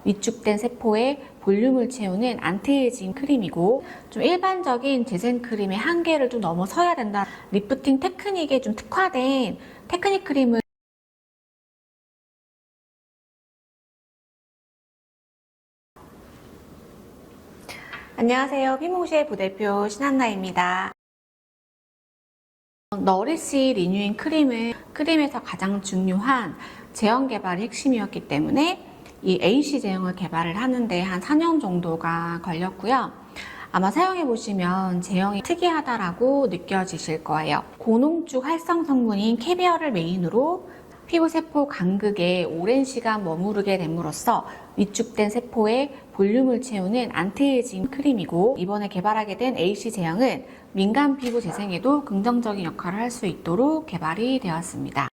위축된 세포의 볼륨을 채우는 안티에이징 크림이고, 좀 일반적인 재생 크림의 한계를 좀 넘어서야 된다. 리프팅 테크닉에 좀 특화된 테크닉 크림을 안녕하세요. 피몽시의 부대표 신한나입니다. 너리시 리뉴잉 크림은 크림에서 가장 중요한 제형 개발이 핵심이었기 때문에 이 AC 제형을 개발을 하는데 한 4년 정도가 걸렸고요. 아마 사용해보시면 제형이 특이하다라고 느껴지실 거예요. 고농축 활성 성분인 캐비어를 메인으로 피부세포 간극에 오랜 시간 머무르게 됨으로써 위축된 세포의 볼륨을 채우는 안티에이징 크림이고, 이번에 개발하게 된 AC 제형은 민감 피부 재생에도 긍정적인 역할을 할 수 있도록 개발이 되었습니다.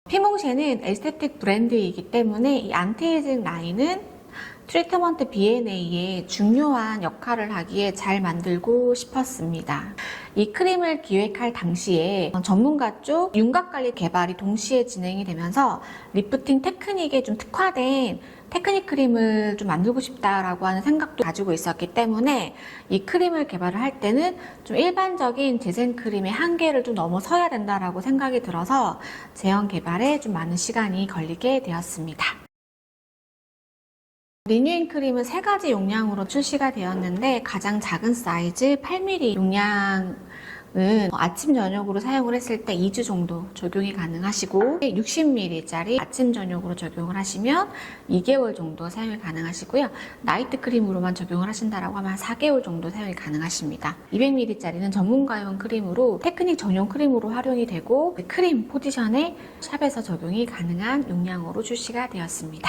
피몽쉐는 에스테틱 브랜드이기 때문에 이 안티에이징 라인은 트리트먼트 BNA에 중요한 역할을 하기에 잘 만들고 싶었습니다. 이 크림을 기획할 당시에 전문가 쪽 윤곽관리 개발이 동시에 진행이 되면서 리프팅 테크닉에 좀 특화된 테크닉 크림을 좀 만들고 싶다라고 하는 생각도 가지고 있었기 때문에 이 크림을 개발을 할 때는 좀 일반적인 재생 크림의 한계를 좀 넘어서야 된다라고 생각이 들어서 제형 개발에 좀 많은 시간이 걸리게 되었습니다. 리뉴잉 크림은 3가지 용량으로 출시가 되었는데, 가장 작은 사이즈 8mm 용량은 아침 저녁으로 사용을 했을 때 2주 정도 적용이 가능하시고, 60ml짜리 아침 저녁으로 적용을 하시면 2개월 정도 사용이 가능하시고요. 나이트 크림으로만 적용을 하신다라고 하면 4개월 정도 사용이 가능하십니다. 200ml짜리는 전문가용 크림으로 테크닉 전용 크림으로 활용이 되고, 크림 포지션에 샵에서 적용이 가능한 용량으로 출시가 되었습니다.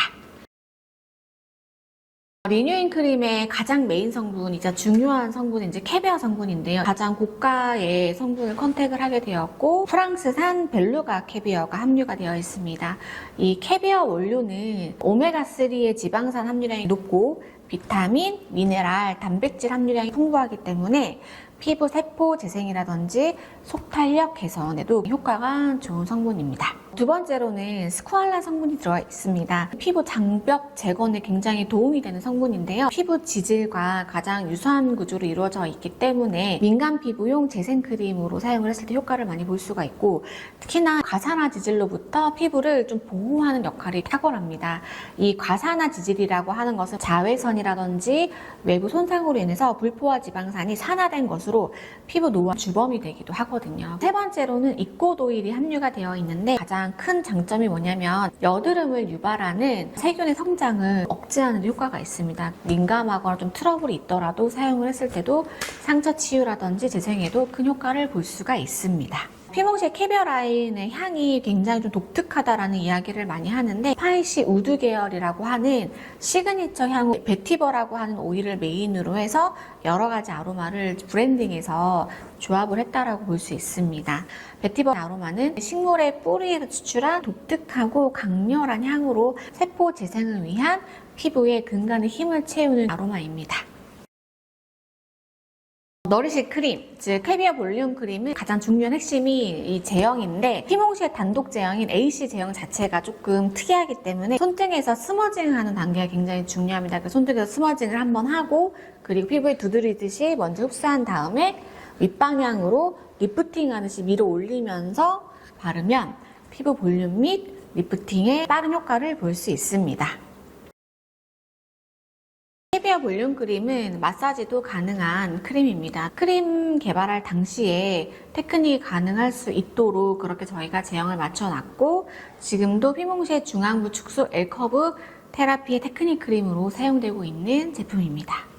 리뉴잉 크림의 가장 메인 성분이자 중요한 성분은 이제 캐비어 성분인데요. 가장 고가의 성분을 컨택을 하게 되었고, 프랑스산 벨루가 캐비어가 함유가 되어 있습니다. 이 캐비어 원료는 오메가3의 지방산 함유량이 높고 비타민, 미네랄, 단백질 함유량이 풍부하기 때문에 피부 세포 재생이라든지 속탄력 개선에도 효과가 좋은 성분입니다. 두 번째로는 스쿠알란 성분이 들어가 있습니다. 피부 장벽 재건에 굉장히 도움이 되는 성분인데요. 피부 지질과 가장 유사한 구조로 이루어져 있기 때문에 민감 피부용 재생 크림으로 사용을 했을 때 효과를 많이 볼 수가 있고, 특히나 과산화 지질로부터 피부를 좀 보호하는 역할이 탁월합니다. 이 과산화 지질이라고 하는 것은 자외선이라든지 외부 손상으로 인해서 불포화 지방산이 산화된 것으로 피부 노화 주범이 되기도 하거든요. 세 번째로는 이꽃 오일이 함유가 되어 있는데, 가장 큰 장점이 뭐냐면 여드름을 유발하는 세균의 성장을 억제하는 데 효과가 있습니다. 민감하거나 좀 트러블이 있더라도 사용을 했을 때도 상처 치유라든지 재생에도 큰 효과를 볼 수가 있습니다. 피몽쉐 캐비어 라인의 향이 굉장히 좀 독특하다라는 이야기를 많이 하는데, 스파이시 우드 계열이라고 하는 시그니처 향 베티버라고 하는 오일을 메인으로 해서 여러 가지 아로마를 브랜딩해서 조합을 했다라고 볼 수 있습니다. 베티버 아로마는 식물의 뿌리에서 추출한 독특하고 강렬한 향으로 세포 재생을 위한 피부의 근간의 힘을 채우는 아로마입니다. 너리시 크림, 즉 캐비어 볼륨 크림은 가장 중요한 핵심이 이 제형인데, 피몽쉐 단독 제형인 AC 제형 자체가 조금 특이하기 때문에 손등에서 스머징하는 단계가 굉장히 중요합니다. 그래서 손등에서 스머징을 한번 하고, 그리고 피부에 두드리듯이 먼저 흡수한 다음에 윗방향으로 리프팅 하듯이 밀어 올리면서 바르면 피부 볼륨 및 리프팅에 빠른 효과를 볼 수 있습니다. 캐비어 볼륨 크림은 마사지도 가능한 크림입니다. 크림 개발할 당시에 테크닉이 가능할 수 있도록 그렇게 저희가 제형을 맞춰놨고, 지금도 피몽쉐 중앙부 축소 L커브 테라피의 테크닉 크림으로 사용되고 있는 제품입니다.